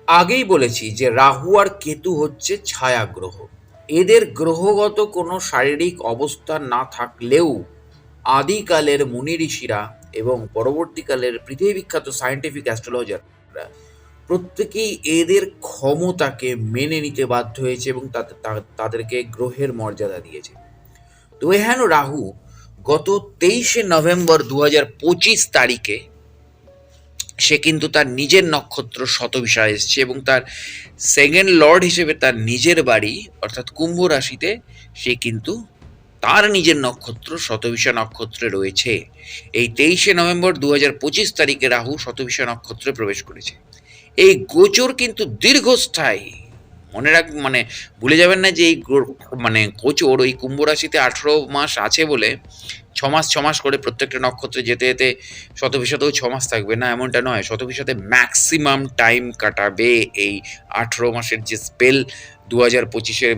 আগেই বলেছি যে রাহু আর কেতু হচ্ছে ছায়া গ্রহ। এদের গ্রহগত কোনো শারীরিক অবস্থান না থাকলেও আদিকালের মুনি ঋষিরা এবং পরবর্তীকালের পৃথিবী বিখ্যাত সায়েন্টিফিক অ্যাস্ট্রোলজাররা প্রত্যেকেই এদের ক্ষমতাকে মেনে নিতে বাধ্য হয়েছে এবং তাদেরকে গ্রহের মর্যাদা দিয়েছে। তো এহেন রাহু গত 23শে নভেম্বর 2025 তারিখে সে কিন্তু তার নিজের নক্ষত্র শতভিসায় এসছে এবং তার সেকেন্ড লর্ড হিসেবে তার নিজের বাড়ি অর্থাৎ কুম্ভ রাশিতে সে কিন্তু তার নিজের নক্ষত্র শতভিসা নক্ষত্রে রয়েছে। এই 23শে নভেম্বর 2025 তারিখে রাহু শতভিসা নক্ষত্রে প্রবেশ করেছে। এই গোচর কিন্তু দীর্ঘস্থায়ী। মনে রাখ মানে ভুলে যাবেন না যে এই মানে গোচর ওই কুম্ভ রাশিতে 18 মাস আছে বলে 6 মাস করে প্রত্যেকটা নক্ষত্রে যেতে যেতে শতভিসাতেও 6 মাস থাকবে না, এমনটা নয়। শতভিসাতে ম্যাক্সিমাম টাইম কাটাবে এই 18 মাসের যে স্পেল 2025-এর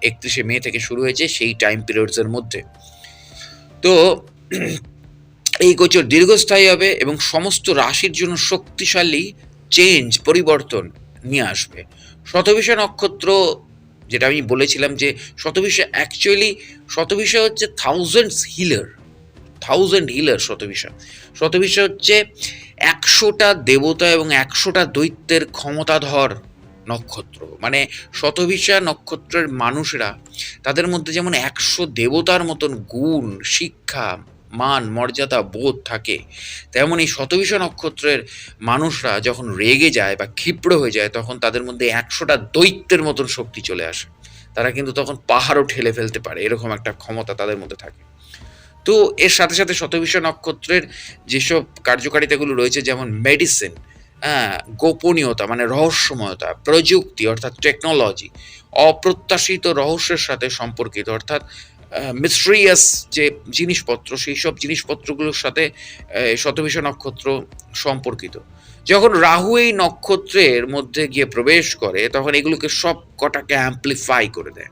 31শে মে থেকে শুরু হয়েছে সেই টাইম পিরিয়ডসের মধ্যে। তো এই গোচর দীর্ঘস্থায়ী হবে এবং সমস্ত রাশির জন্য শক্তিশালী পরিবর্তন নিয়ে আসবে। শতভিসা নক্ষত্র, যেটা আমি বলেছিলাম যে শতভিসা হচ্ছে থাউজেন্ড হিলার। শতভিসা হচ্ছে 100টা দেবতা এবং 100টা দৈত্যের ক্ষমতাধর নক্ষত্র। মানে শতভিসা নক্ষত্রের মানুষরা, তাদের মধ্যে যেমন 100 দেবতার মতন গুণ, শিক্ষা, মান, মর্যাদা, বোধ থাকে, তেমন এই শতভিসা নক্ষত্রের মানুষরা যখন রেগে যায় বা ক্ষিপ্র হয়ে যায় তখন তাদের মধ্যে 100টা দৈত্যের মতন শক্তি চলে আসে। তারা কিন্তু তখন পাহাড়ও ঠেলে ফেলতে পারে, এরকম একটা ক্ষমতা তাদের মধ্যে থাকে। তো এর সাথে সাথে শতভিসা নক্ষত্রের যেসব কার্যকারিতাগুলো রয়েছে, যেমন মেডিসিন, হ্যাঁ, গোপনীয়তা মানে রহস্যময়তা, প্রযুক্তি অর্থাৎ টেকনোলজি, অপ্রত্যাশিত রহস্যের সাথে সম্পর্কিত অর্থাৎ মিস্ট্রিয়াস যে জিনিসপত্র, সেই সব জিনিসপত্রগুলোর সাথে শতভিসা নক্ষত্র সম্পর্কিত। যখন রাহু এই নক্ষত্রের মধ্যে গিয়ে প্রবেশ করে তখন এগুলোকে সব কটাকে অ্যাম্পলিফাই করে দেয়।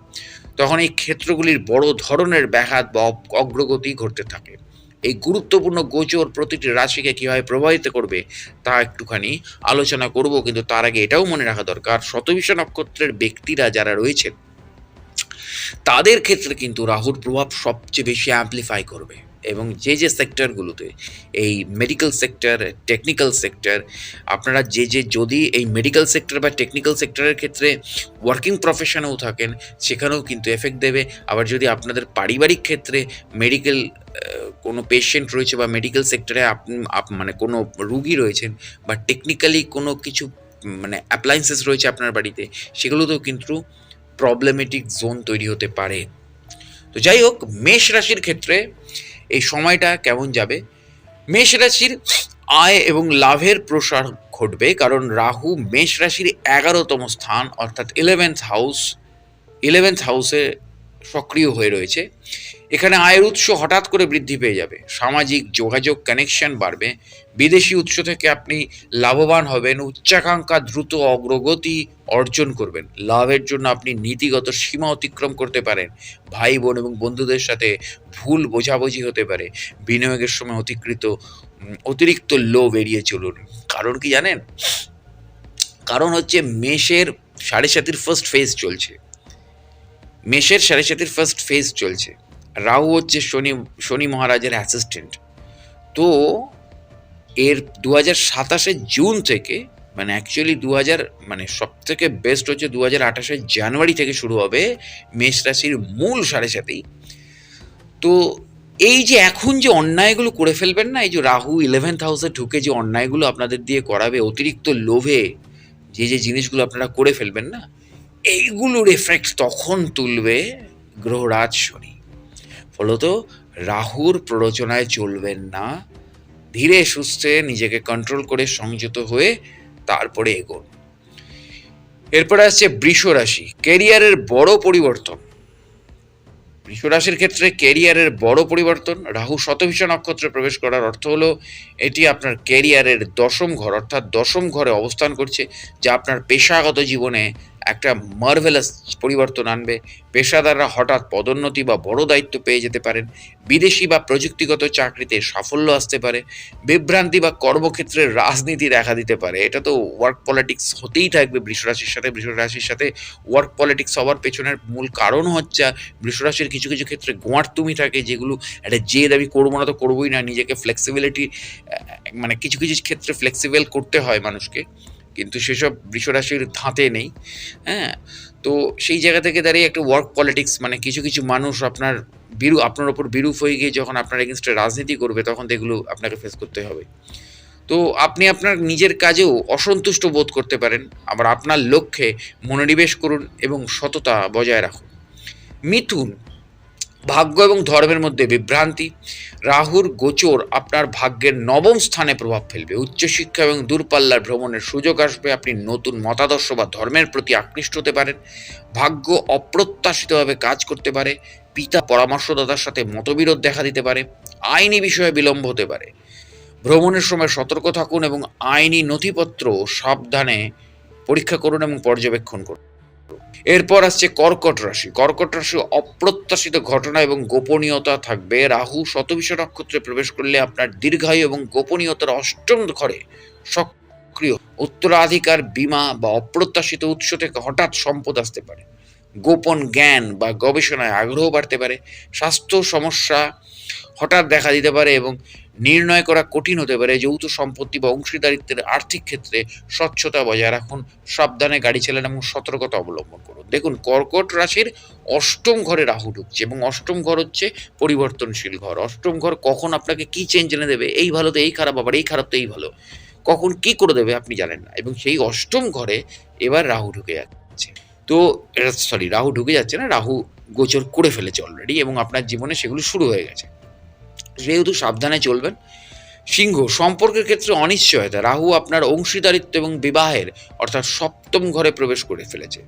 তখন এই ক্ষেত্রগুলির বড় ধরনের ব্যাঘাত বা অগ্রগতি ঘটতে থাকে। এই গুরুত্বপূর্ণ গোচর প্রতিটি রাশিকে কীভাবে প্রভাবিত করবে তা একটুখানি আলোচনা করব, কিন্তু তার আগে এটাও মনে রাখা দরকার শতভিসা নক্ষত্রের ব্যক্তিরা যারা রয়েছেন তাদের ক্ষেত্রে কিন্তু রাহুর প্রভাব সবচেয়ে বেশি অ্যাম্পলিফাই করবে। এবং যে সেক্টরগুলোতে, এই মেডিকেল সেক্টর, টেকনিক্যাল সেক্টর, আপনারা যদি এই মেডিকেল সেক্টর বা টেকনিক্যাল সেক্টরের ক্ষেত্রে ওয়ার্কিং প্রফেশনেও থাকেন সেখানেও কিন্তু এফেক্ট দেবে। আবার যদি আপনাদের পারিবারিক ক্ষেত্রে মেডিকেল কোনো পেশেন্ট রয়েছে বা মেডিকেল সেক্টরে মানে কোনো রুগী রয়েছেন বা টেকনিক্যালি কোনো কিছু মানে অ্যাপ্লায়েন্সেস রয়েছে আপনার বাড়িতে, সেগুলোতেও কিন্তু প্রবলেমেটিক জোন তৈরি হতে পারে। তো যাই হোক, মেষ রাশির ক্ষেত্রে এই সময়টা কেমন যাবে? মেষ রাশির আয় এবং লাভের প্রসার ঘটবে, কারণ রাহু মেষ রাশির 11তম স্থান অর্থাৎ 11th হাউসে সক্রিয় হয়ে রয়েছে। এখানে আয়ের উৎস হঠাৎ করে বৃদ্ধি পেয়ে যাবে, সামাজিক যোগাযোগ কানেকশন বাড়বে, বিদেশি উৎস থেকে আপনি লাভবান হবেন, উচ্চাকাঙ্ক্ষা দ্রুত অগ্রগতি অর্জন করবেন। লাভের জন্য আপনি নীতিগত সীমা অতিক্রম করতে পারেন, ভাই বোন এবং বন্ধুদের সাথে ভুল বোঝাবুঝি হতে পারে, বিনিয়োগের সময় অতিরিক্ত লোভ এড়িয়ে চলুন। কারণ কি জানেন? কারণ হচ্ছে মেষের সাড়ে সাতির ফার্স্ট ফেজ চলছে। রাহু হচ্ছে শনি মহারাজের অ্যাসিস্ট্যান্ট। তো এর 2027 জুন থেকে, মানে অ্যাকচুয়ালি মানে সব থেকে বেস্ট হচ্ছে 2028 জানুয়ারি থেকে শুরু হবে মেষ রাশির মূল সাড়ে সাতি। তো এই যে এখন যে অন্যায়গুলো করে ফেলবেন না, এই যে রাহু 11th হাউসে ঢুকে যে অন্যায়গুলো আপনাদের দিয়ে করাবে, অতিরিক্ত লোভে যে জিনিসগুলো আপনারা করে ফেলবেন না, এইগুলোর এফেক্ট তখন তুলবে গ্রহরাজ শনি। ফলত রাহুর প্ররোচনায় চলবেন না, ধীরে সুস্থে নিজেকে কন্ট্রোল করে সংযত হয়ে তারপরে এগোন। এরপরে আসছে বৃষ রাশি, ক্যারিয়ারের বড় পরিবর্তন। বৃষ রাশির ক্ষেত্রে ক্যারিয়ারের বড় পরিবর্তন। রাহু শতভিসা নক্ষত্রে প্রবেশ করার অর্থ হলো এটি আপনার ক্যারিয়ারের 10ম ঘর অর্থাৎ 10ম ঘরে অবস্থান করছে, যা আপনার পেশাগত জীবনে একটা মার্ভেলাস পরিবর্তন আনবে। পেশাদাররা হঠাৎ পদোন্নতি বা বড় দায়িত্ব পেয়ে যেতে পারেন। বিদেশি বা প্রযুক্তিগত চাকরিতে সাফল্য আসতে পারে। বিভ্রান্তি বা কর্মক্ষেত্রে রাজনীতি দেখা দিতে পারে। এটা তো ওয়ার্ক পলিটিক্স হতেই থাকবে বৃষরাশির সাথে। বৃষরাশির সাথে ওয়ার্ক পলিটিক্স হওয়ার পেছনের মূল কারণ হচ্ছে বৃষরাশির কিছু কিছু ক্ষেত্রে গোঁয়ার্তুমি থাকে, যেগুলো একটা জেদ, আমি করবো না তো করবোই না, নিজেকে ফ্লেক্সিবিলিটি মানে কিছু কিছু ক্ষেত্রে ফ্লেক্সিবল করতে হয় মানুষকে, কিন্তু সেসব বৃষরাশির ধাতে নেই। হ্যাঁ, তো সেই জায়গা থেকে দাঁড়িয়ে একটা ওয়ার্ক পলিটিক্স মানে কিছু কিছু মানুষ আপনার ওপর বিরূপ হয়ে গিয়ে যখন আপনার এগেনস্টে রাজনীতি করবে, তখন তো এগুলো আপনাকে ফেস করতে হবে। তো আপনি আপনার নিজের কাজেও অসন্তুষ্ট বোধ করতে পারেন। আবার আপনার লক্ষ্যে মনোনিবেশ করুন এবং সততা বজায় রাখুন। মিথুন, ভাগ্য এবং ধর্মের মধ্যে বিভ্রান্তি। রাহুর গোচর আপনার ভাগ্যের নবম স্থানে প্রভাব ফেলবে। উচ্চশিক্ষা এবং দূরপাল্লার ভ্রমণের সুযোগ আসবে। আপনি নতুন মতাদর্শ বা ধর্মের প্রতি আকৃষ্ট হতে পারেন। ভাগ্য অপ্রত্যাশিতভাবে কাজ করতে পারে। পিতা পরামর্শদাতার সাথে মতবিরোধ দেখা দিতে পারে। আইনি বিষয়ে বিলম্ব হতে পারে। ভ্রমণের সময় সতর্ক থাকুন এবং আইনি নথিপত্র সাবধানে পরীক্ষা করুন এবং পর্যবেক্ষণ করুন। এরপর আসছে কর্কট রাশি। কর্কট রাশি অপ্রত্যাশিত ঘটনা এবং গোপনীয়তা থাকবে। রাহু শতভিষা নক্ষত্রে প্রবেশ করলে আপনার দীর্ঘায়ু এবং গোপনীয়তার অষ্টম ঘরে সক্রিয়। উত্তরাধিকার, বীমা বা অপ্রত্যাশিত উৎস থেকে হঠাৎ সম্পদ আসতে পারে। গোপন জ্ঞান বা গবেষণায় আগ্রহ বাড়তে পারে। স্বাস্থ্য সমস্যা হঠাৎ দেখা দিতে পারে এবং নির্ণয় করা কঠিন হতে পারে। যৌথ সম্পত্তি বা অংশীদারিত্বের আর্থিক ক্ষেত্রে স্বচ্ছতা বজায় রাখুন। সাবধানে গাড়ি চালান এবং সতর্কতা অবলম্বন করুন। দেখুন, কর্কট রাশির অষ্টম ঘরে রাহু ঢুকছে এবং অষ্টম ঘর হচ্ছে পরিবর্তনশীল ঘর। অষ্টম ঘর কখন আপনাকে কি চেঞ্জ এনে দেবে, এই ভালো তো এই খারাপ, আবার এই খারাপ তো এই ভালো, কখন কি করে দেবে আপনি জানেন না। এবং সেই অষ্টম ঘরে এবার রাহু ঢুকে যাচ্ছে। তো রাহু ঢুকে যাচ্ছে না, রাহু গোচর করে ফেলেছে অলরেডি এবং আপনার জীবনে সেগুলো শুরু হয়ে গেছে, যেহেতু সাবধানে চলবেন। সিংহ, সম্পর্কের ক্ষেত্রে অনিশ্চয়তা। রাহু আপনার অংশীদারিত্ব এবং বিবাহের অর্থাৎ সপ্তম ঘরে প্রবেশ করে ফেলেছে।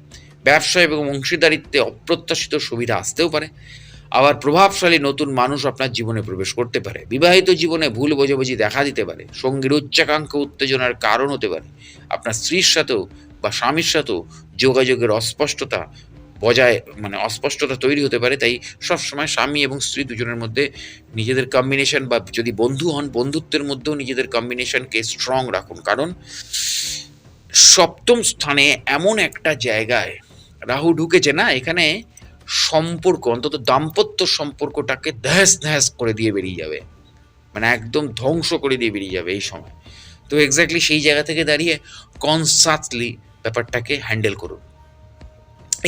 ব্যবসা এবং অংশীদারিত্বে অপ্রত্যাশিত সুবিধা আসতেও পারে। আবার প্রভাবশালী নতুন মানুষ আপনার জীবনে প্রবেশ করতে পারে। বিবাহিত জীবনে ভুল বোঝাবুঝি দেখা দিতে পারে। সঙ্গীর উচ্চাকাঙ্ক্ষা উত্তেজনার কারণ হতে পারে। আপনার স্ত্রীর সাথেও বা স্বামীর সাথেও যোগাযোগের অস্পষ্টতা তৈরি হতে পারে। তাই সবসময় স্বামী এবং স্ত্রী দুজনের মধ্যে নিজেদের কম্বিনেশন, বা যদি বন্ধু হন বন্ধুত্বের মধ্যেও নিজেদের কম্বিনেশনকে স্ট্রং রাখুন, কারণ সপ্তম স্থানে এমন একটা জায়গায় রাহু ঢুকেছে না, এখানে সম্পর্ক, অন্তত দাম্পত্য সম্পর্কটাকে ধ্যাস ধ্যাস করে দিয়ে বেরিয়ে যাবে, মানে একদম ধ্বংস করে দিয়ে বেরিয়ে যাবে এই সময়। তো এক্স্যাক্টলি সেই জায়গা থেকে দাঁড়িয়ে কনসাসলি ব্যাপারটাকে হ্যান্ডেল করুন।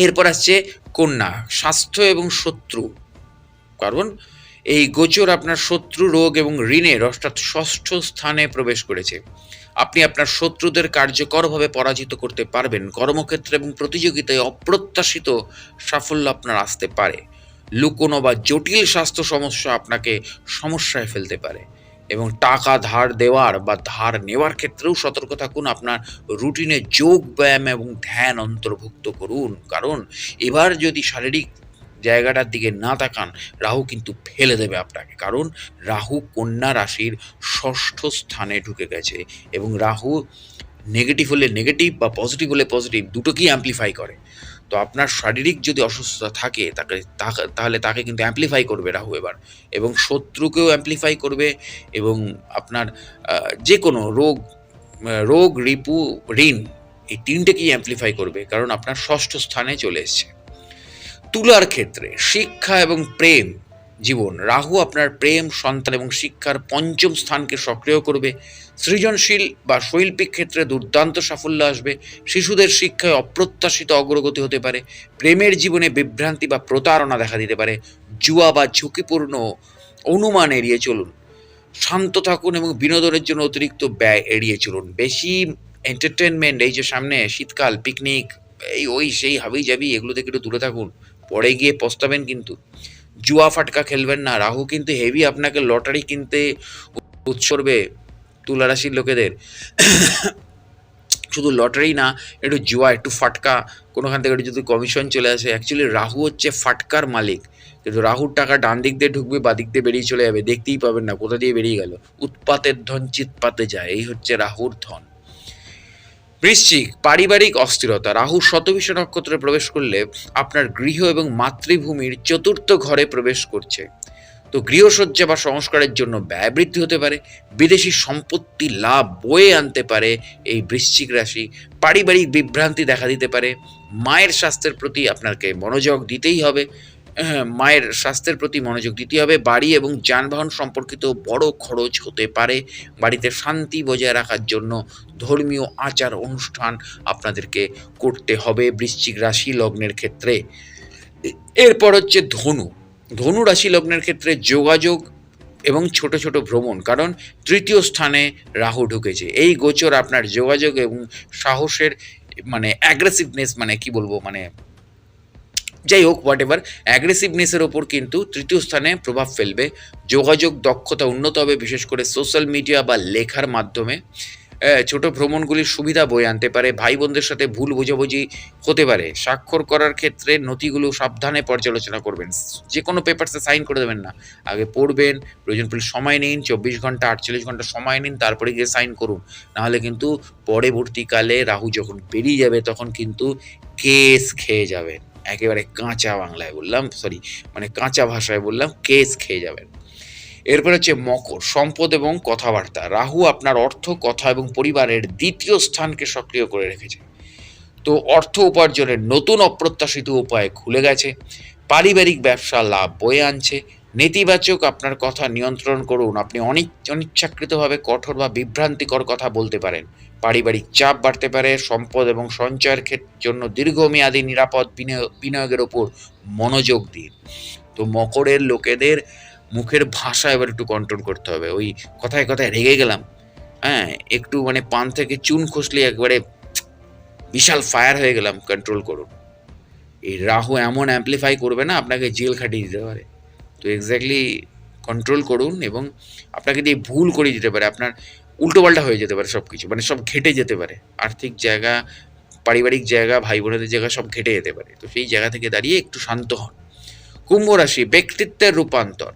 এরপর আসছে কন্যা, স্বাস্থ্য এবং শত্রু। কারণ এই গোচর আপনার শত্রু, রোগ এবং ঋণের অর্থাৎ ষষ্ঠ স্থানে প্রবেশ করেছে। আপনি আপনার শত্রুদের কার্যকরভাবে পরাজিত করতে পারবেন। কর্মক্ষেত্রে এবং প্রতিযোগিতায় অপ্রত্যাশিত সাফল্য আপনার আসতে পারে। লুকোনো বা জটিল স্বাস্থ্য সমস্যা আপনাকে সমস্যায় ফেলতে পারে। এবং টাকা ধার দেওয়ার বা ধার নেওয়ার ক্ষেত্রেও সতর্ক থাকুন। আপনার রুটিনে যোগ ব্যায়াম এবং ধ্যান অন্তর্ভুক্ত করুন, কারণ এবার যদি শারীরিক জায়গাটার দিকে না তাকান, রাহু কিন্তু ফেলে দেবে আপনাকে। কারণ রাহু কন্যা রাশির ষষ্ঠ স্থানে ঢুকে গেছে এবং রাহু নেগেটিভ হলে নেগেটিভ বা পজিটিভ হলে পজিটিভ, দুটোকেই অ্যাম্প্লিফাই করে। তো আপনার শারীরিক যদি অসুস্থতা থাকে তাহলে তাকে কিন্তু অ্যাম্প্লিফাই করবে রাহু এবার, এবং শত্রুকেও অ্যাম্প্লিফাই করবে, এবং আপনার যে কোনো রোগ, রিপু, ঋণ, এই তিনটেকেই অ্যাম্প্লিফাই করবে, কারণ আপনার ষষ্ঠ স্থানে চলে এসছে। তুলার ক্ষেত্রে শিক্ষা এবং প্রেম জীবন, রাহু আপনার প্রেম, সন্তান এবং শিক্ষার পঞ্চম স্থানকে সক্রিয় করবে। সৃজনশীল বা শৈল্পিক ক্ষেত্রে দুর্দান্ত সাফল্য আসবে। শিশুদের শিক্ষায় অপ্রত্যাশিত অগ্রগতি হতে পারে। প্রেমের জীবনে বিভ্রান্তি বা প্রতারণা দেখা দিতে পারে। জুয়া বা ঝুঁকিপূর্ণ অনুমান এড়িয়ে চলুন। শান্ত থাকুন এবং বিনোদনের জন্য অতিরিক্ত ব্যয় এড়িয়ে চলুন। বেশি এন্টারটেনমেন্ট, এই যে সামনে শীতকাল, পিকনিক, এই ওই সেই হাবি জাবি, এগুলো থেকে একটু দূরে থাকুন, পরে গিয়ে পস্তাবেন কিন্তু। জুয়া ফাটকা খেলবেন না। রাহু কিন্তু হেভি আপনাকে লটারি কিনতে উৎসর্বে তুলা রাশির লোকেদের। শুধু লটারি না, একটু জুয়া, একটু ফাটকা, কোনোখান থেকে একটু যদি কমিশন চলে আসে। অ্যাকচুয়ালি রাহু হচ্ছে ফাটকার মালিক, কিন্তু রাহুর টাকা ডান দিক দিয়ে ঢুকবে, বা দিক দিয়ে বেরিয়ে চলে যাবে, দেখতেই পাবেন না কোথা দিয়ে বেরিয়ে গেল। উৎপাতের ধন চিৎপাতে যায়, এই হচ্ছে রাহুর ধন। বৃশ্চিক, পারিবারিক অস্থিরতা। রাহু শতভিষা নক্ষত্রে প্রবেশ করলে আপনার গৃহ এবং মাতৃভূমির চতুর্থ ঘরে প্রবেশ করছে। তো গৃহসজ্জা বা সংস্কারের জন্য ব্যয় বৃদ্ধি হতে পারে। বিদেশি সম্পত্তি লাভ বয়ে আনতে পারে এই বৃশ্চিক রাশি। পারিবারিক বিভ্রান্তি দেখা দিতে পারে। মায়ের স্বাস্থ্যের প্রতি আপনাকে মনোযোগ দিতেই হবে। মায়ের স্বাস্থ্যের প্রতি মনোযোগ দিতে হবে। বাড়ি এবং যানবাহন সম্পর্কিত বড় খরচ হতে পারে। বাড়িতে শান্তি বজায় রাখার জন্য ধর্মীয় আচার অনুষ্ঠান আপনাদেরকে করতে হবে বৃশ্চিক রাশি লগ্নের ক্ষেত্রে। এরপর হচ্ছে ধনু। ধনু রাশি লগ্নের ক্ষেত্রে যোগাযোগ এবং ছোট ছোট ভ্রমণ, কারণ তৃতীয় স্থানে রাহু ঢুকেছে। এই গোচর আপনার যোগাযোগ এবং সাহসের মানে অ্যাগ্রেসিভনেস, মানে কি বলবো, মানে যাই হোক হোয়াট এভার, অ্যাগ্রেসিভনেসের ওপর কিন্তু তৃতীয় স্থানে প্রভাব ফেলবে। যোগাযোগ দক্ষতা উন্নত হবে, বিশেষ করে সোশ্যাল মিডিয়া বা লেখার মাধ্যমে। ছোট ভ্রমণগুলির সুবিধা বয়ে আনতে পারে। ভাই বোনদের সাথে ভুল বোঝাবুঝি হতে পারে। স্বাক্ষর করার ক্ষেত্রে নথিগুলো সাবধানে পর্যালোচনা করবেন। যে কোনো পেপারসে সাইন করে দেবেন না, আগে পড়বেন, প্রয়োজন পড়লে সময় নিন, 24 ঘন্টা 48 ঘন্টা সময় নিন, তারপরে গিয়ে সাইন করুন। নাহলে কিন্তু পরবর্তীকালে রাহু যখন বেরিয়ে যাবে তখন কিন্তু কেস খেয়ে যাবেন। একেবারে কাঁচা বাংলায় বললাম, সরি মানে কাঁচা ভাষায় বললাম, কেস খেয়ে যাবেন। এরপর হচ্ছে মকর, সম্পদ এবং কথাবার্তা। রাহু আপনার অর্থ, কথা এবং পরিবারের দ্বিতীয় স্থানকে সক্রিয় করে রেখেছে। তো অর্থ উপার্জনের নতুন অপ্রত্যাশিত উপায় খুলে গেছে। পারিবারিক ব্যবসা লাভ বয়ে আনছে। নেতিবাচক আপনার কথা নিয়ন্ত্রণ করুন। আপনি অনিচ্ছাকৃতভাবে কঠোর বা বিভ্রান্তিকর কথা বলতে পারেন। পারিবারিক চাপ বাড়তে পারে। সম্পদ এবং সঞ্চয়ের জন্য দীর্ঘমেয়াদী নিরাপদ বিনিয়োগের ওপর মনোযোগ দিন। তো মকরের লোকেদের মুখের ভাষা এবার একটু কন্ট্রোল করতে হবে। ওই কথায় কথায় রেগে গেলাম, হ্যাঁ, একটু মানে পান থেকে চুন খসলে একবারে বিশাল ফায়ার হয়ে গেলাম, কন্ট্রোল করুন। এই রাহু এমন অ্যাম্পলিফাই করবে না, আপনাকে জেল খাটিয়ে দিতে পারে। তো এক্স্যাক্টলি কন্ট্রোল করুন, এবং আপনাকে দিয়ে ভুল করে দিতে পারে। আপনার উল্টোপাল্টা হয়ে যেতে পারে সব কিছু, মানে সব ঘেটে যেতে পারে। আর্থিক জায়গা, পারিবারিক জায়গা, ভাই বোনেদের জায়গা সব ঘেটে যেতে পারে। তো সেই জায়গা থেকে দাঁড়িয়ে একটু শান্ত হন। কুম্ভ রাশি, ব্যক্তিত্বের রূপান্তর।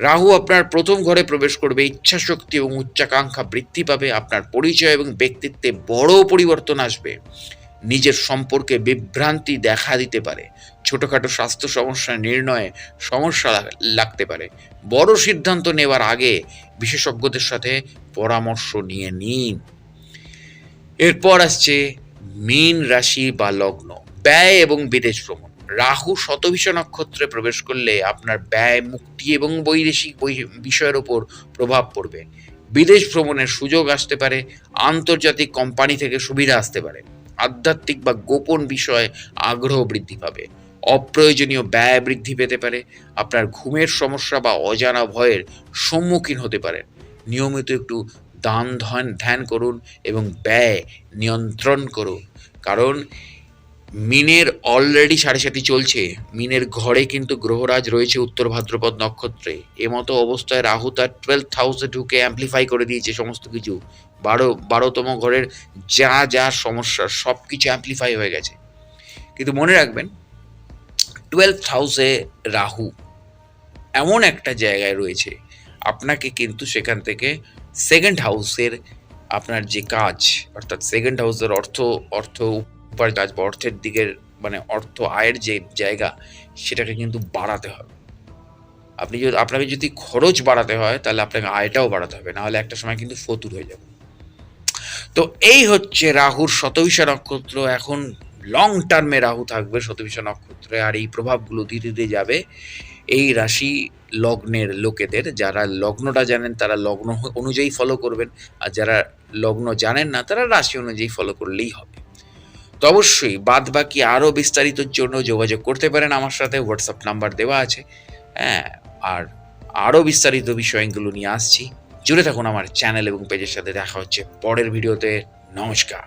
রাহু আপনার প্রথম ঘরে প্রবেশ করবে। ইচ্ছাশক্তি এবং উচ্চাকাঙ্ক্ষা বৃদ্ধি পাবে। আপনার পরিচয় এবং ব্যক্তিত্বে বড় পরিবর্তন আসবে। নিজের সম্পর্কে বিভ্রান্তি দেখা দিতে পারে। ছোটোখাটো স্বাস্থ্য সমস্যা নির্ণয়ে সমস্যা লাগতে পারে। বড় সিদ্ধান্ত নেওয়ার আগে বিশেষজ্ঞদের সাথে পরামর্শ নিয়ে নিন। এরপর আসছে মীন রাশি বা লগ্ন, ব্যয় এবং বিদেশ ভ্রমণ। রাহু শতভিষা নক্ষত্রে প্রবেশ করলে আপনার ব্যয়, মুক্তি এবং বৈদেশিক বিষয়ের ওপর প্রভাব পড়বে। বিদেশ ভ্রমণের সুযোগ আসতে পারে। আন্তর্জাতিক কোম্পানি থেকে সুবিধা আসতে পারে। আধ্যাত্মিক বা গোপন বিষয়ে আগ্রহ বৃদ্ধি পাবে। অপ্রয়োজনীয় ব্যয় বৃদ্ধি পেতে পারে। আপনার ঘুমের সমস্যা বা অজানা ভয়ের সম্মুখীন হতে পারেন। নিয়মিত একটু দান ধ্যান করুন এবং ব্যয় নিয়ন্ত্রণ করুন, কারণ মিনের অলরেডি 7.5 চলছে। মিনের ঘরে কিন্তু গ্রহরাজ রয়েছে উত্তর ভাদ্রপদ নক্ষত্রে। এমতো অবস্থায় রাহু তার 12th হাউসে ঢুকে অ্যাম্পলিফাই করে দিয়েছে সমস্ত কিছু। 12তম ঘরের যা যা সমস্যা সব কিছু অ্যাম্পলিফাই হয়ে গেছে। কিন্তু মনে রাখবেন, 12th হাউসে রাহু এমন একটা জায়গায় রয়েছে, আপনাকে কিন্তু সেখান থেকে সেকেন্ড হাউসের আপনার যে কাজ, অর্থাৎ সেকেন্ড হাউসের অর্থ উপার্জন কাজ বা অর্থের দিকের মানে অর্থ আয়ের যে জায়গা, সেটাকে কিন্তু বাড়াতে হবে। আপনাকে যদি খরচ বাড়াতে হয় তাহলে আপনাকে আয়টাও বাড়াতে হবে, নাহলে একটা সময় কিন্তু ফতুর হয়ে যাবে। তো এই হচ্ছে রাহুর শতভিষা নক্ষত্র। এখন লং টার্মে রাহু থাকবে শতভিষা নক্ষত্রে, আর এই প্রভাবগুলো ধীরে ধীরে যাবে এই রাশি লগ্নের লোকেদের। যারা লগ্নটা জানেন তারা লগ্ন অনুযায়ী ফলো করবেন, আর যারা লগ্ন জানেন না তারা রাশি অনুযায়ী ফলো করলেই হবে। তো অবশ্যই বাদ বাকি আরও বিস্তারিতর জন্য যোগাযোগ করতে পারেন আমার সাথে, হোয়াটসঅ্যাপ নাম্বার দেওয়া আছে। হ্যাঁ, আর আরও বিস্তারিত বিষয়গুলো নিয়ে আসছি। জুড়ে থাকুন আমার চ্যানেল এবং পেজের সাথে। দেখা হচ্ছে পরের ভিডিওতে। নমস্কার।